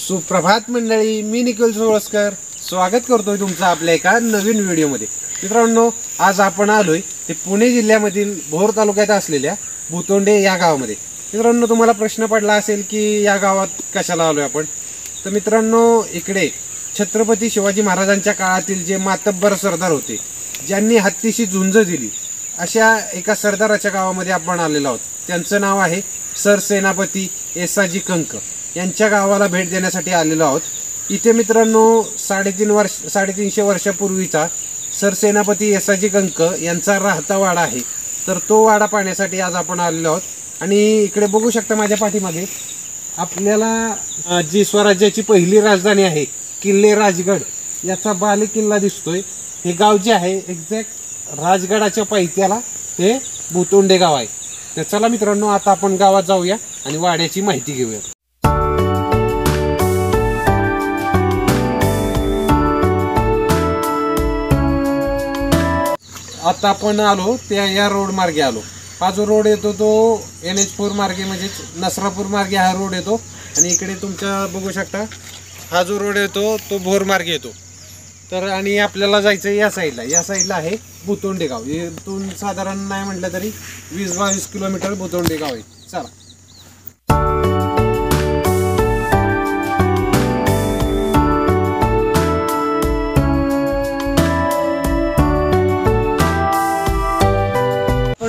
सुप्रभात मंडळी, मी निखिल सोळसकर स्वागत करतोय तुमचं आपल्या एका नवीन व्हिडिओमध्ये। मित्रांनो, आज आपण आलोय ते पुणे जिल्ह्यामधील भोर तालुक्यात असलेल्या भुतोंडे या गावामध्ये। मित्रांनो, तुम्हाला प्रश्न पडला असेल की या गावात कशाला आलोय आपण। तर मित्रांनो, इकडे छत्रपती शिवाजी महाराजांच्या काळातील जे मातब्बर सरदार होते, ज्यांनी हत्तीशी झुंज दिली, अशा एका सरदाराच्या गावामध्ये आपण आलेलो आहोत। त्यांचं नाव आहे सरसेनापती येसाजी कंक। यांच्या गावाला भेट देण्यासाठी आलेलो आहोत। इथे मित्रांनो 350 वर्षापूर्वीचा सरसेनापती येसाजी कंक यांचा राहता वाडा आहे। तर तो वाडा पाहण्यासाठी आज आपण आलेलो आहोत। आणि इकडे बघू शकता माझ्या पाठीमागे आपल्याला जी स्वराज्याची पहिली राजधानी आहे किल्ले राजगड याचा बाले किल्ला दिसतोय। हे गाव जे आहे एक्झॅक्ट राजगडाच्या पायथ्याला हे भुतोंडे गाव आहे। तर चला मित्रांनो, आता आपण गावात जाऊया आणि वाड्याची माहिती घेऊया। आता आपण आलो त्या या रोड मार्गे आलो। हा जो रोड येतो तो NH4 मार्गे म्हणजे नसरापूर मार्गे हा रोड येतो। आणि इकडे तुमच्या बघू शकता हा जो रोड येतो तो भोर मार्गे येतो। तर आणि आपल्याला जायचं या साईडला आहे भुतोंडे गाव। इथून साधारण नाही म्हटलं तरी 20-22 किलोमीटर भुतोंडे गाव आहे। चला,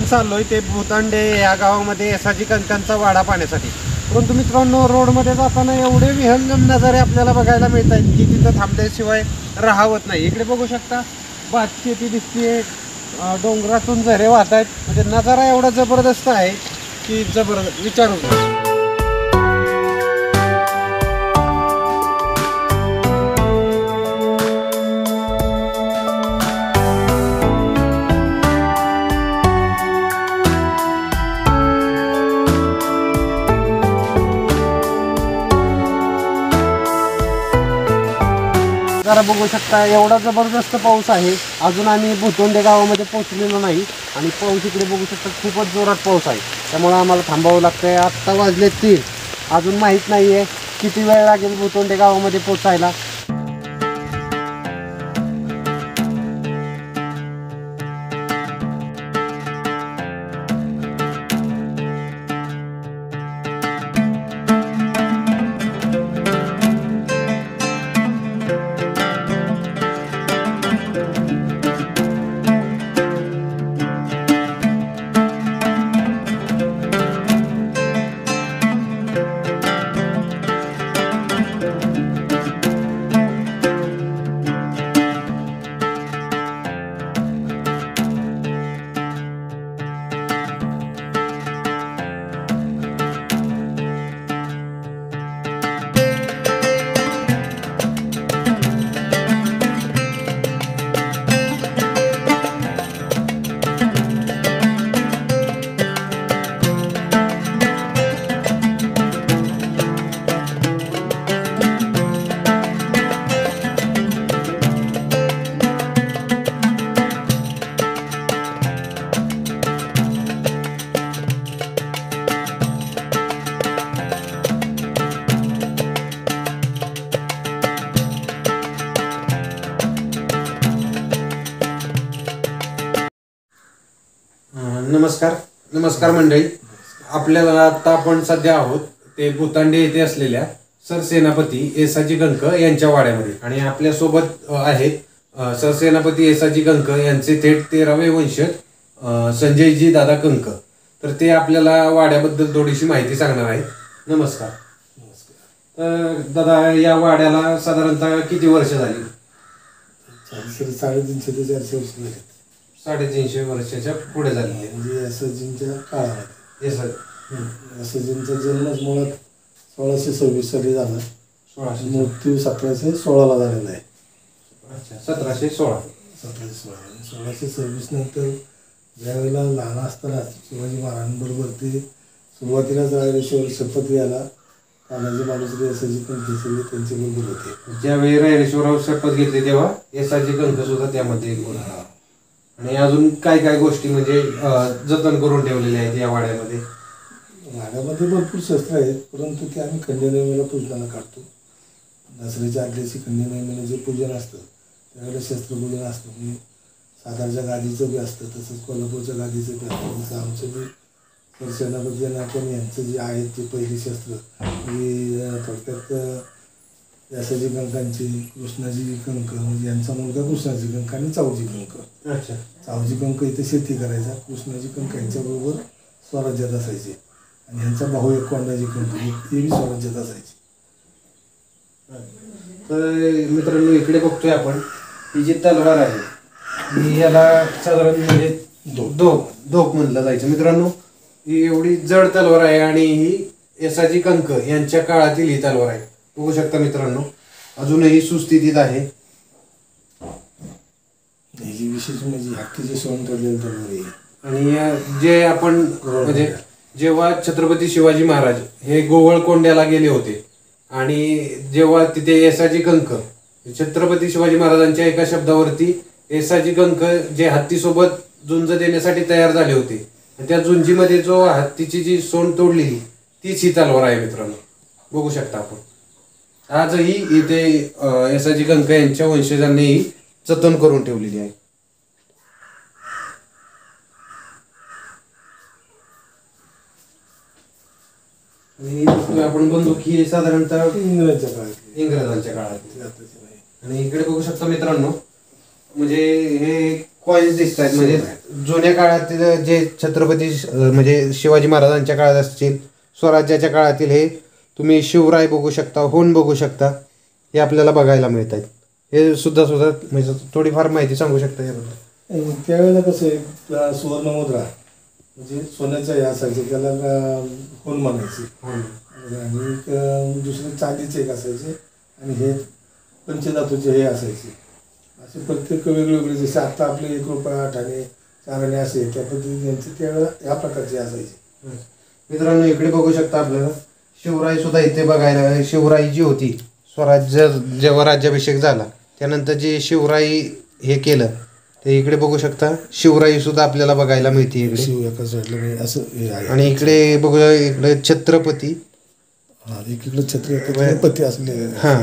चाललोय ते भुतोंडे या गावामध्ये येसाजी कंकांचा वाडा पाहण्यासाठी। परंतु मित्रांनो, रोडमध्ये जाताना एवढे विहंगम नजारे आपल्याला बघायला मिळत आहेत की तिथं थांबल्याशिवाय राहावत नाही। इकडे बघू शकता भात शेती दिसते, डोंगरातून झरे वाहत आहेत। म्हणजे नजारा एवढा जबरदस्त आहे की जबरदस्त विचारू नका। जरा बघू शकता एवढा जबरदस्त पाऊस आहे। अजून आम्ही भुतोंडे गावामध्ये पोहोचलेलो नाही आणि पाऊस इकडे बघू शकता खूपच जोरात पाऊस आहे। त्यामुळे आम्हाला थांबावं लागतंय। आत्ता वाजले 3, अजून माहीत नाही आहे किती वेळ लागेल भुतोंडे गावामध्ये पोहोचायला। नमस्कार मंडळी, आपल्याला आता आपण सध्या आहोत ते भुतोंडे येथे असलेल्या सरसेनापती येसाजी कंक यांच्या वाड्यामध्ये। आणि आपल्या सोबत आहेत सरसेनापती येसाजी कंक यांचे थेट 13वे वंशज संजयजी दादा कंक। तर ते आपल्याला वाड्याबद्दल थोडीशी माहिती सांगणार आहेत। नमस्कार। तर दादा, या वाड्याला साधारणतः किती वर्ष झाली? 350 ते 400 वर्ष झाली। 350 वर्षाच्या पुढे झाली म्हणजे येसाजींच्या काळामध्ये। येसाजींचा जन्मच मुळात 1626 साली झाला। मृत्यू 1716 झालेला आहे। 1716 1626 नंतर ज्यावेळेला लहान असताना शिवाजी महाराजांबरोबर ते सुरुवातीलाच रायरेश्वर शपथ घ्यायला तानाजी मालुसरे येसाजी कंक सगळे त्यांच्याबरोबर होते। ज्यावेळी रायरेश्वरावर शपथ घेतली तेव्हा येसाजी कंक सुद्धा त्यामध्ये होता। आणि अजून काय काय गोष्टी म्हणजे जतन करून ठेवलेल्या आहेत या वाड्यामध्ये? वाड्यामध्ये भरपूर शस्त्र आहेत, परंतु ते आम्ही खंडनेमेला पूजनाला काढतो। दसऱ्याच्या आदल्या दिवशी खंडे महिन्यानं जे पूजन असतं त्यावेळेला शस्त्रपूजन असतं. म्हणजे सातारच्या गादीचं बी असतं, तसंच कोल्हापूरच्या गादीचं बी असतं. तसं आमचं बी तर सेनापती आणि आपण यांचं जे आहेत ते पहिली शस्त्र म्हणजे थोडक्यात व्यासाजी कंकांची, कृष्णाजी कंक म्हणजे यांचा मुलगा कृष्णाजी कंक आणि चावजी कंक. अच्छा. चावजी कंक इथे शेती करायचा, कृष्णाजी कंक यांच्याबरोबर स्वराज्यात असायचे आणि ह्यांचा भाऊ एक कोंडाजी कंक ते बी स्वराज्यात असायचे. तर मित्रांनो इकडे बघतोय आपण ही जी तलवार आहे ही याला साधारण म्हणजे धोक म्हणलं जायचं. मित्रांनो ही एवढी जड तलवार आहे आणि ही यसाजी कंक यांच्या काळातील ही तलवार आहे. बघू शकता मित्रांनो अजूनही सुस्थितीत आहे. ही विशेष म्हणजे हत्तीचे सोन ठरलेलं तलवार आहे. आणि जे आपण म्हणजे जेव्हा छत्रपती शिवाजी महाराज हे गोवळकोंड्याला गेले होते आणि जेव्हा तिथे येसाजी कंक छत्रपती शिवाजी महाराजांच्या एका शब्दावरती येसाजी कंक जे हत्तीसोबत झुंज देण्यासाठी तयार झाले होते, त्या झुंजीमध्ये जो हत्तीची जी सोंड तोडलेली तीच ही तलवार आहे मित्रांनो. बघू शकता आपण आजही इथे येसाजी कंक यांच्या वंशजांनी ही जतन करून ठेवलेली आहे. आणि आपण बंदूक ही साधारणतः इंग्रजांच्या काळात इंग्रजांच्या काळात. आणि इकडे बघू शकता मित्रांनो म्हणजे हे कॉईन्स दिसत आहेत. म्हणजे जुन्या काळातील जे छत्रपती म्हणजे शिवाजी महाराजांच्या काळात असतील, स्वराज्याच्या काळातील हे तुम्ही शिवराय बघू शकता, होन बघू शकता, हे आपल्याला बघायला मिळत आहेत. हे सुद्धा म्हणजे थोडीफार माहिती सांगू शकता याबद्दल. त्यावेळेला कसं आहे सुवर्ण मुद्रा म्हणजे सोन्याच्या हे असायचे त्याला होन म्हणायचे आणि दुसरे चांदीचे एक असायचे आणि हे पंचधातूचे हे असायचे. असे प्रत्येक वेगवेगळे जसे आता आपले 1 रुपया 8 आणे 4 आणे असे त्या पद्धतीने त्यांचे त्यावेळेला ह्या प्रकारचे असायचे. मित्रांनो इकडे बघू शकता आपल्याला शिवराई सुद्धा इथे बघायला. शिवराई जी होती स्वराज्य जेव्हा राज्याभिषेक झाला त्यानंतर जे शिवराई हे केलं ते इकडे बघू शकता शिवराई सुद्धा आपल्याला बघायला मिळते इकडे. शिव एका साईडला असं हे आहे आणि इकडे बघूया इकडे छत्रपती एकीकडे छत्रपती असले हा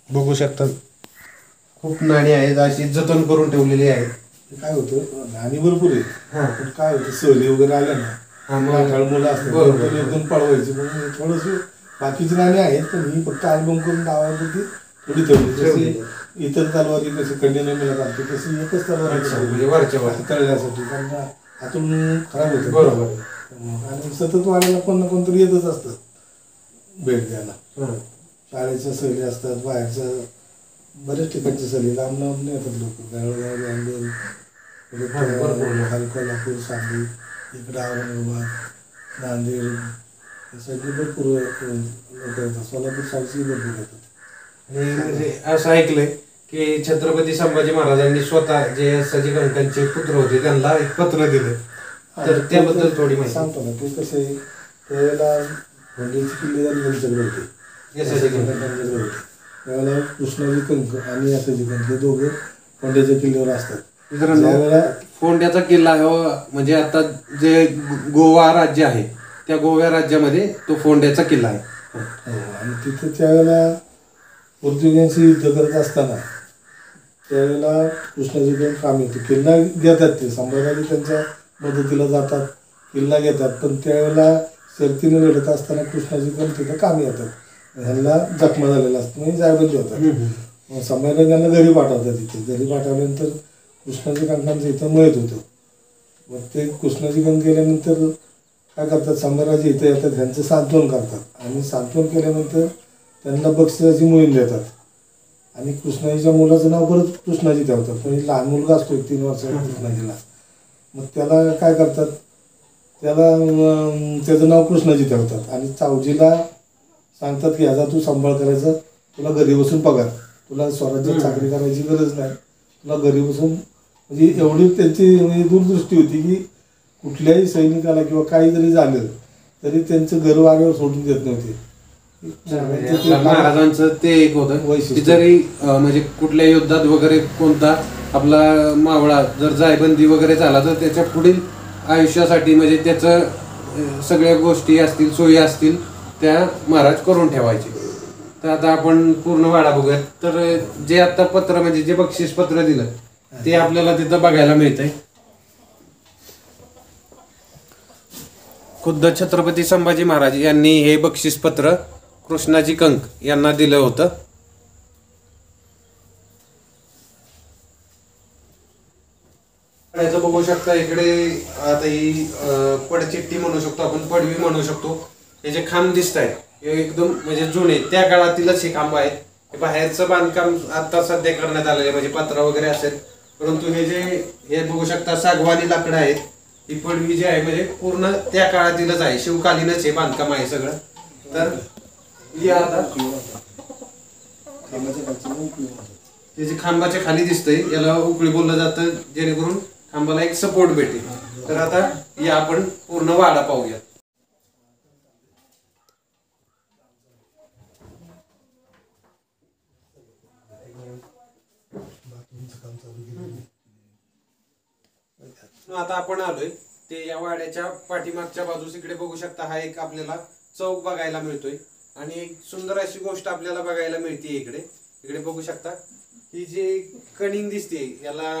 बघू शकता. खूप नाणी आहेत अशी जतन करून ठेवलेली आहेत. काय होतं नाणी भरपूर आहे पण काय होतं सहली वगैरे आल्या ना मुलं असतात एकदम पळवायची म्हणून थोडंसं बाकीची नाणी आहेत पण ही फक्त अल्बम करून लावायची थोडी ठेवली. जशी इतर तलवारी कशी कंटिन्यू मिळत असते तशी एकच तलवार तळण्यासाठी कारण हातून खराब होतं. बरोबर. आणि सतत वाढायला कोण ना कोणतरी येतच असतं भेट द्यायला. शाळेच्या सहली असतात, बाहेरच्या बऱ्याच ठिकाणच्या सहली लांब लांब येतात लोक. बेळगाव, बेंगलोर, कोल्हापूर, सांगली, इकडं औरंगाबाद, नांदेड यासाठी भरपूर लोक येतात. सोलापूर साईडची भरपूर येतात. आणि म्हणजे असं ऐकलंय की छत्रपती संभाजी महाराजांनी स्वतः जे येसाजी कंकांचे पुत्र होते त्यांना एक पत्र दिलं, तर त्याबद्दल थोडी माहिती सांगतो ना. ते कसं आहे त्यावेळेला भोंडेची किल्लेदारी त्यांच्याकडे होते, येसाजी कंक. त्यावेळेला कृष्णाजी कंक आणि येसाजी कंक हे दोघे भोंड्याच्या किल्ल्यावर असतात. मित्रांनो फोंड्याचा किल्ला म्हणजे आता जे गोवा राज्य आहे त्या गोवा राज्यामध्ये तो फोंड्याचा किल्ला आहे. आणि तिथे त्यावेळेला पोर्तुगीजांशी युद्ध करत असताना त्यावेळेला कृष्णाजी कंक काम येते. किल्ला घेतात ते संभाजी त्यांच्या मदतीला जातात, किल्ला घेतात. पण त्यावेळेला शर्तीने लढत असताना कृष्णाजी कंक तिथे कामी येतात. ह्यांना जखमा झालेला असतं म्हणजे जायबंदी होतात. मग संभाजीराजांना घरी पाठवतात. तिथे घरी पाठवल्यानंतर कृष्णाजी कंकांचं इथं मयत होतं. मग ते कृष्णाजी कंक गेल्यानंतर काय करतात संभाजीराजे इथं येतात, ह्यांचं सांत्वन करतात आणि सांत्वन केल्यानंतर त्यांना बक्षिसाची मोहीम देतात आणि कृष्णाजीच्या मुलाचं नाव परत कृष्णाजी ठेवतात. म्हणजे लहान मुलगा असतो 3 वर्षाचा कृष्णाजीला. मग त्याला काय करतात त्याला त्याचं नाव कृष्णाजी ठेवतात आणि चावजीला सांगतात की ह्याचा तू सांभाळ करायचा, तुला घरी बसून पगार, तुला स्वराज्यात चाकरी करायची गरज नाही, तुला घरी बसून. म्हणजे एवढी त्यांची म्हणजे दूरदृष्टी होती की कुठल्याही सैनिकाला किंवा काही जरी झालं तरी त्यांचं घर वाऱ्यावर सोडून देत नव्हते. महाराजांचं ते एक होतं की जरी म्हणजे कुठल्या युद्धात वगैरे कोणता आपला मावळा जर जायबंदी वगैरे झाला तर त्याच्या पुढील आयुष्यासाठी म्हणजे त्याचं सगळ्या गोष्टी असतील सोयी असतील त्या महाराज करून ठेवायचे. तर आता आपण पूर्ण वाडा बघूयात. तर जे आता पत्र म्हणजे जे बक्षीस पत्र दिलं ते आपल्याला तिथं बघायला मिळतंय. खुद्द छत्रपती संभाजी महाराज यांनी हे बक्षीस पत्र कृष्णाजी कंक यांना दिलं होतं. याचं बघू शकता इकडे आता ही पडचिट्टी म्हणू शकतो आपण, पडवी म्हणू शकतो. हे जे खांब दिसत आहेत हे एकदम म्हणजे जुने त्या काळातीलच हे खांब आहेत. हे बाहेरचं बांधकाम आता सध्या करण्यात आलेलं आहे म्हणजे पत्रा वगैरे असेल, परंतु हे बघू शकता सागवानी लाकडं आहेत. ही पडवी जी आहे म्हणजे पूर्ण त्या काळातीलच आहे, शिवकालीनच हे बांधकाम आहे सगळं. तर या आता हे जे खांबाच्या खाली दिसतंय याला उकळी बोललं जातं, जेणेकरून खांबाला एक सपोर्ट भेटेल. तर आता या आपण पूर्ण वाडा पाहूया. आता आपण आलोय ते या वाड्याच्या पाठीमागच्या बाजूस. इकडे बघू शकता हा एक आपल्याला चौक बघायला मिळतोय आणि एक सुंदर अशी गोष्ट आपल्याला बघायला मिळते इकडे. इकडे बघू शकता ही जी कणिंग दिसते याला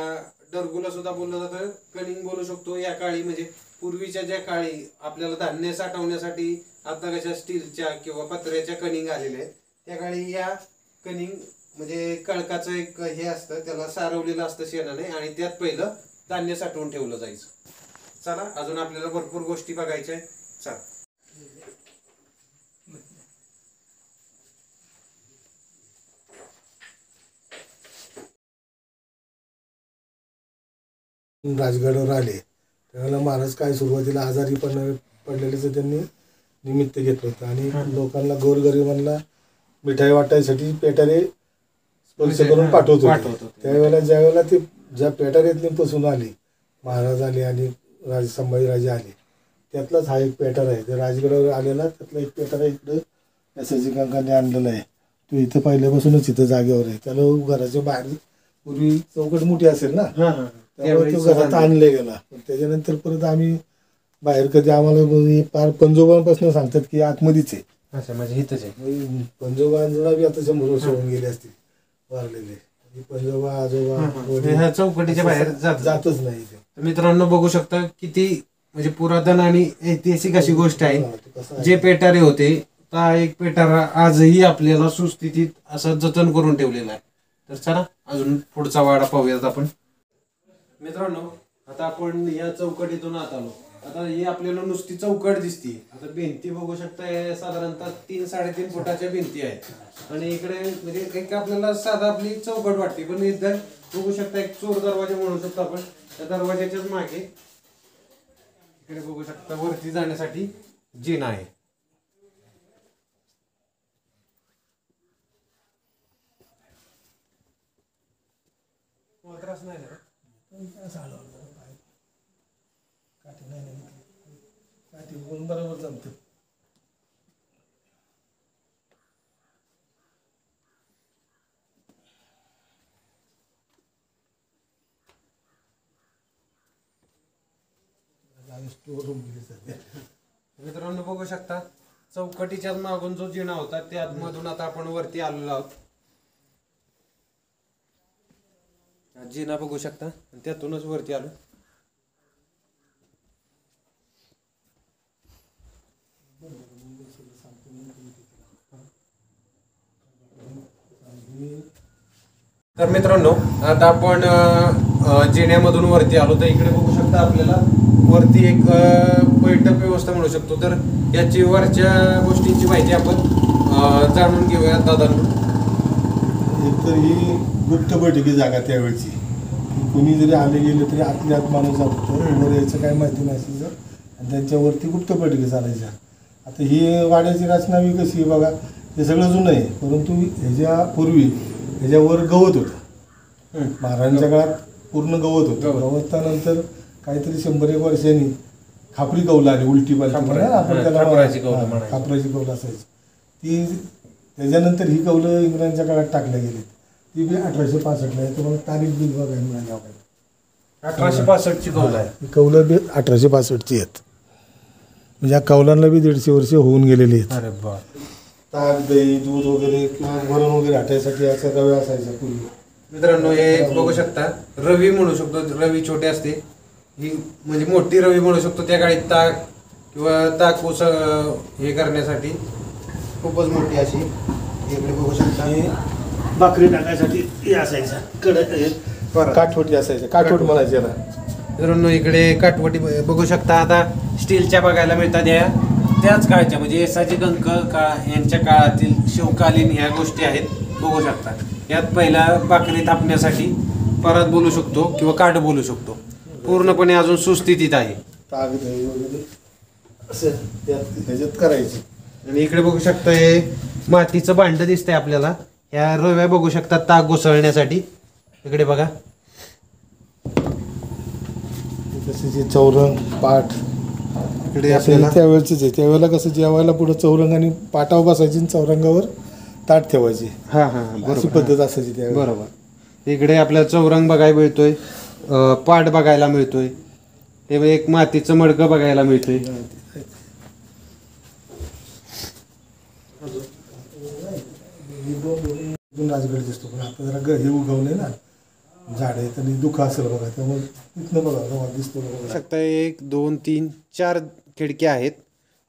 डरगुला सुद्धा बोललं जातं, कणिंग बोलू शकतो. या काळी म्हणजे पूर्वीच्या ज्या काळी आपल्याला धान्य साठवण्यासाठी आता कशा स्टीलच्या किंवा पत्र्याच्या कणिंग आलेल्या आहेत, त्या काळी या कणिंग म्हणजे कळकाचं एक हे असतं, त्याला सारवलेलं असतं शेणाने आणि त्यात पहिलं धान्य साठवून ठेवलं जायचं. चला अजून आपल्याला भरपूर गोष्टी बघायच्या आहेत. चला राजगडावर आले त्यावेळेला महाराज काय सुरुवातीला आजारी पडलेल्याचं त्यांनी निमित्त घेतलं होतं आणि लोकांना गोरगरिबांना मिठाई वाटायसाठी पेटारे स्पर्श करून पाठवत होते. त्यावेळेला ज्यावेळेला ते ज्या पेटाऱ्यातली पासून आली महाराज आले आणि संभाजीराजे आले, त्यातलाच हा एक पेटार आहे. त्या राजगडावर आलेला त्यातला एक पेटारा इकडं एस.एस.जी. कंकाने आणलेला आहे. तो इथं पहिल्यापासूनच इथं जागेवर आहे. त्याला घराच्या बाहेर पूर्वी चौकट मोठी असेल ना, त्यामुळे तो घरात आणले गेला. पण त्याच्यानंतर परत आम्ही बाहेर कधी आम्हाला पार पंजोबांपासून सांगतात की आतमध्येच आहे. म्हणजे हितच आहे. पंजोबांना बी आता 100 वर्ष होऊन गेले असतील वारलेले. पंजोबा आजोबा चौकटीच्या बाहेर जातच नाही. मित्रांनो बघू शकता किती म्हणजे पुरातन आणि ऐतिहासिक अशी गोष्ट आहे. जे पेटारे होते त्या एक पेटारा आजही आपल्याला सुस्थितीत असं जतन करून ठेवलेला आहे. तर चला अजून पुढचा वाडा पाहूयात आपण. मित्रांनो आता आपण या चौकटीतून आत आलो. आता ही आपल्याला नुसती चौकट दिसते. आता भिंती बघू शकता साधारणतः 3-3.5 फुटाच्या भिंती आहेत आणि इकडे म्हणजे एक आपल्याला साधा आपली चौकट वाटते, पण इथं बघू शकता एक चोर दरवाजा म्हणू शकतो आपण. त्या दरवाजाच्याच मागे इकडे बघू शकता वरती जाण्यासाठी जिना आहे. त्रास नाही ना बरोबर जमतं. मित्रांनो बघू शकता चौकटीच्या मागून जो जिना होता त्यामधून आता आपण वरती आलेलो आहोत. जिना बघू शकता त्यातूनच वरती आलो. तर मित्रांनो आता आपण जिन्यामधून वरती आलो. तर इकडे बघू शकता आपल्याला वरती एक बैठक व्यवस्था म्हणू शकतो. तर याची वरच्या गोष्टींची माहिती आपण जाणून घेऊया दादांकडून. एक तर ही गुप्त बैठकी जागा त्यावेळची, कुणी जरी आले गेले तरी आतल्या आत माणूस जातो, वर यायचं काय माहिती नसायचं आणि त्यांच्यावरती गुप्त बैठकी चालायच्या. आता ही वाड्याची रचना बी कशी बघा, हे सगळं जुनं आहे, परंतु ह्याच्या पूर्वी ह्याच्यावर गवत होतं. महाराजांच्या काळात पूर्ण गवत होतं. गवतानंतर काहीतरी 100-1 वर्षांनी खापरी कौल आली, उलटी पालटी म्हणा आपण त्याला, खापराची कौल असायची ती. त्याच्यानंतर ही कौलं इंग्रजांच्या काळात टाकल्या गेली. ती बी 1865 आहे. तुम्हाला तारीख बी बघायला मिळाली आपल्याला. 1865ची कौल आहे. ही कौलं बी 1865ची आहेत. म्हणजे या कौलांना बी 150 वर्ष होऊन गेलेली आहेत. अरे बा. ताक दही दूध वगैरे किंवा वरण वगैरे हटायसाठी अशा रव्या असायच्या पूर्वी. मित्रांनो हे बघू शकता रवी म्हणू शकतो, रवी छोटे असते ही म्हणजे मोठी रवी म्हणू शकतो. त्या काळी ताक किंवा ताक हे करण्यासाठी खूपच मोठी अशी इकडे बघू शकता. आणि भाकरी टाकायसाठी हे असायचं काठवटी असायच्या, काठवट म्हणायचे ना. मित्रांनो इकडे काठवटी बघू शकता. आता स्टीलच्या बघायला मिळतात या त्याच काळच्या म्हणजे येसाची कंक यांच्या काळातील शिवकालीन ह्या गोष्टी आहेत बघू शकता. यात पहिला भाकरी थापण्यासाठी परत बोलू शकतो किंवा काठ बोलू शकतो. पूर्णपणे अजून सुस्थितीत आहे. ताक दही वगैरे असं ह्याच्यात करायचे. आणि इकडे बघू शकता हे मातीचं भांड दिसतंय आपल्याला. ह्या रव्या बघू शकता ताक घुसळण्यासाठी. इकडे बघा तसे चौरंग पाट इकडे आपल्याला त्यावेळेचेच आहे. त्यावेळेला कसं जेवायला पुढे चौरंग आणि पाटावर बसायची आणि चौरंगावर ताट ठेवायचे. हा हा अशी पद्धत असायची त्यावेळेला. बरोबर. इकडे आपल्याला चौरंग बघायला मिळतोय, पाट बघायला मिळतोय, हे एक मातीचं मडकं बघायला मिळतोय. राजगड दिसतो पण आता जरा हे उगवले ना झाड आहे आणि दुःख असेल बघा त्यामुळे इथनं बघा दिसतो बघा. शकता 1 2 3 4 खिडक्या आहेत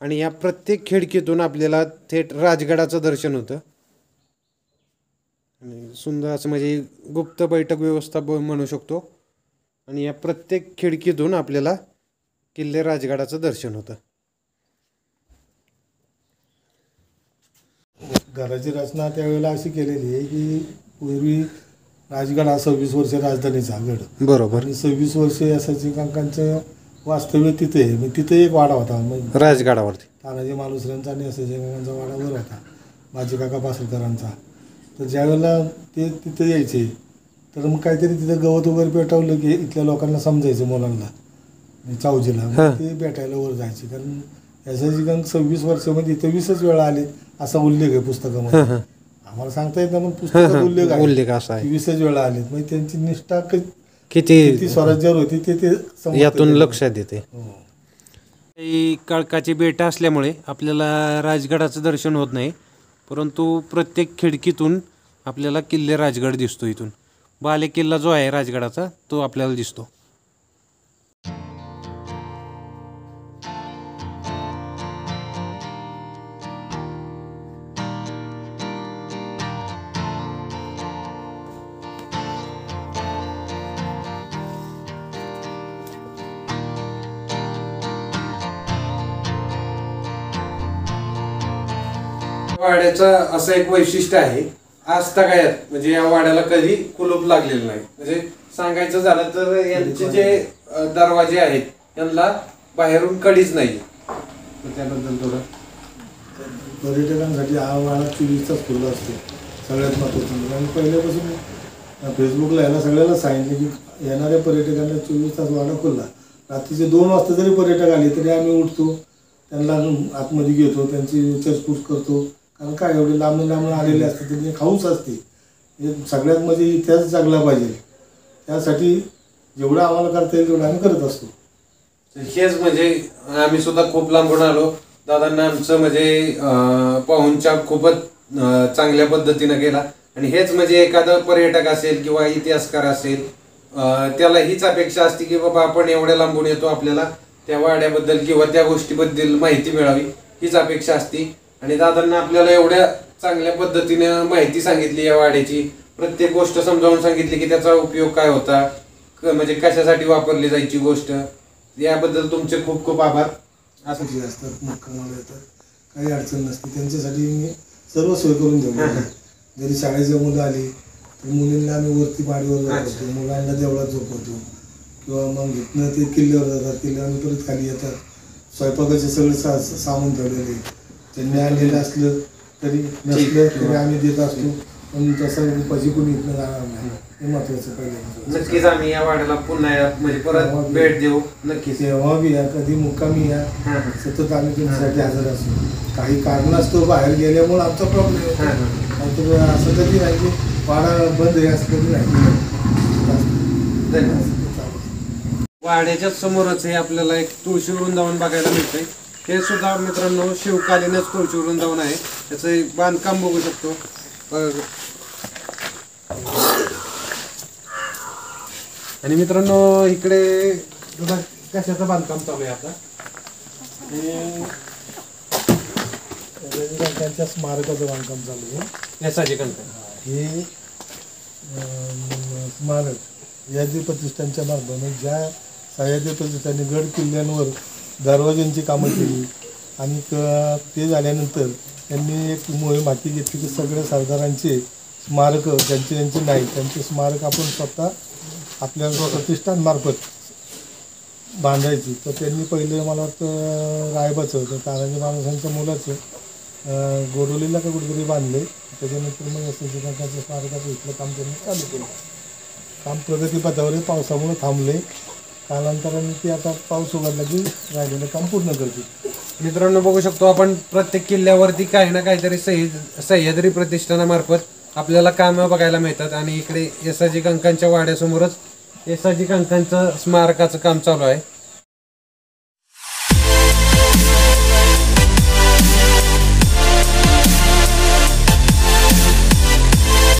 आणि या प्रत्येक खिडकीतून आपल्याला थेट राजगडाचं दर्शन होतं. आणि सुंदर असं म्हणजे गुप्त बैठक व्यवस्था म्हणू शकतो. आणि या प्रत्येक खिडकीतून आपल्याला किल्ले राजगडाचं दर्शन होतं. घराची रचना त्यावेळेला अशी केलेली आहे की पूर्वी राजगड हा 26 वर्ष राजधानीचा गड. बरोबर. आणि 26 वर्ष यासाठी काकांचं वास्तव्य तिथे आहे. मग तिथे एक वाडा होता म्हणजे राजगडावरती तानाजी मालुसऱ्यांचा आणि असायच्या काकांचा वाडा वर होता, माझी काका पासरकरांचा. तर ज्यावेळेला ते तिथे यायचे तर मग काहीतरी तिथं गवत वगैरे पेटवलं की इथल्या लोकांना समजायचं मुलांना चावजीला ते भेटायला वर जायचे. कारण यासाठी कारण 26 वर्षामध्ये इथं 20च वेळा आले असा उल्लेख आहे पुस्तकामध्ये. आम्हाला सांगता येत ना पण पुस्तकात उल्लेख असा आहे 20च वेळा आले. म्हणजे त्यांची निष्ठा किती स्वराज्यावर होती ते यातून लक्षात येते. काळकाची बेट असल्यामुळे आपल्याला राजगडाचं दर्शन होत नाही, परंतु प्रत्येक खिडकीतून आपल्याला किल्ले राजगड दिसतो. इथून बाले किल्ला जो आहे राजगडाचा तो आपल्याला दिसतो. वाड्याचं असं एक वैशिष्ट्य आहे आजतागायत म्हणजे या वाड्याला कधी कुलूप लागलेलं नाही. म्हणजे सांगायचं झालं तर यांचे जे दरवाजे आहेत यांना बाहेरून कधीच नाही. त्याबद्दल थोडं पर्यटकांसाठी हा वाडा 24 तास खुला असतो सगळ्यात महत्त्वाचं. आणि पहिल्यापासून फेसबुकला याला सगळ्याला सांगितले की येणाऱ्या पर्यटकांना 24 तास वाडा खुला. रात्रीचे 2 वाजता जरी पर्यटक आले तरी आम्ही उठतो, त्यांना आतमध्ये घेतो, त्यांची विचारपूस करतो. कारण काय एवढे लांबून आलेले असतात त्यांची खाऊच असते. हे सगळ्यात म्हणजे इतिहास जगला पाहिजे त्यासाठी जेवढं आम्हाला करता येईल तेवढं आम्ही करत असतो. हेच म्हणजे आम्ही सुद्धा खूप लांबून आलो. दादांना आमचं म्हणजे पाहुणचार खूपच चांगल्या पद्धतीनं केला. आणि हेच म्हणजे एखादं पर्यटक असेल किंवा इतिहासकार असेल त्याला हीच अपेक्षा असते की बाबा आपण एवढ्या लांबून येतो, आपल्याला त्या वाड्याबद्दल किंवा त्या गोष्टीबद्दल माहिती मिळावी हीच अपेक्षा असते. आणि दादांना आपल्याला एवढ्या चांगल्या पद्धतीने माहिती सांगितली या वाड्याची, प्रत्येक गोष्ट समजावून सांगितली की त्याचा उपयोग काय होता, म्हणजे कशासाठी वापरली जायची गोष्ट, याबद्दल तुमचे खूप खूप आभार. असं जे असतात मुक्कामाला येतात काही अडचण नसते त्यांच्यासाठी मी सर्व सोय करून देऊ. जरी शाळेची मुलं आली तर मुलींना आम्ही वरती पाडीवर झोपवतो, मुलांना देवळात झोपवतो किंवा मग इथनं ते किल्ल्यावर जातात, किल्ल्यावर परत खाली येतात. स्वयंपाकाचे सगळे सामान ठेवलेले त्यांनी आणलेलं असलं तरी नसलं तरी आम्ही देत असतो. पण तसं उपाशी कोणी इथनं जाणार नाही हे महत्वाचं. पहिले नक्कीच आम्ही या वाड्याला पुन्हा म्हणजे परत भेट देऊ. नक्कीच तेव्हा बी या कधी मुक्कामी या सतत आम्ही तुमच्यासाठी हजर असतो. काही कारण असतो बाहेर गेल्यामुळे आमचा प्रॉब्लेम होतो, नाहीतर असं कधी नाही की वाडा बंद आहे असं कधी नाही. वाड्याच्या समोरच हे आपल्याला एक तुळशी वृंदावन बघायला मिळतंय. हे सुद्धा मित्रांनो शिवकालीनच तुळशी वृंदावन आहे. त्याचं बांधकाम बघू शकतो. आणि मित्रांनो इकडे बघा कशाचं बांधकाम चालू आहे आता. त्यांच्या स्मारकाचं बांधकाम चालू आहे. यसाजी कंकण हे स्मारक सह्याद्री प्रतिष्ठानच्या मार्फत ज्या सह्याद्री प्रतिष्ठानने गड किल्ल्यांवर दरवाजांची कामं केली आणि ते झाल्यानंतर त्यांनी एक मोहीम हाती घेतली की सगळ्या सरदारांचे स्मारक ज्यांचे नाही त्यांचे स्मारक आपण स्वतः आपल्या प्रतिष्ठानमार्फत बांधायची. तर त्यांनी पहिले मला वाटतं रायबाचं तर तानाजी महाराजांच्या मुलाचं गोडोलीला का कुठेतरी बांधले. त्याच्यानंतर मग यशस्वी स्मारकाचं इथलं काम त्यांनी चालू केलं. काम प्रगतीपथावर पावसामुळे थांबले. कालांतराने ते आता पाऊस उघडला की राहिलेलं काम पूर्ण करतील. मित्रांनो बघू शकतो आपण प्रत्येक किल्ल्यावरती काही ना काहीतरी सह्याद्री प्रतिष्ठानामार्फत आपल्याला कामं बघायला मिळतात. आणि इकडे यसाजी कंकांच्या वाड्यासमोरच यसाजी कंकांचं स्मारकाचं काम चालू आहे.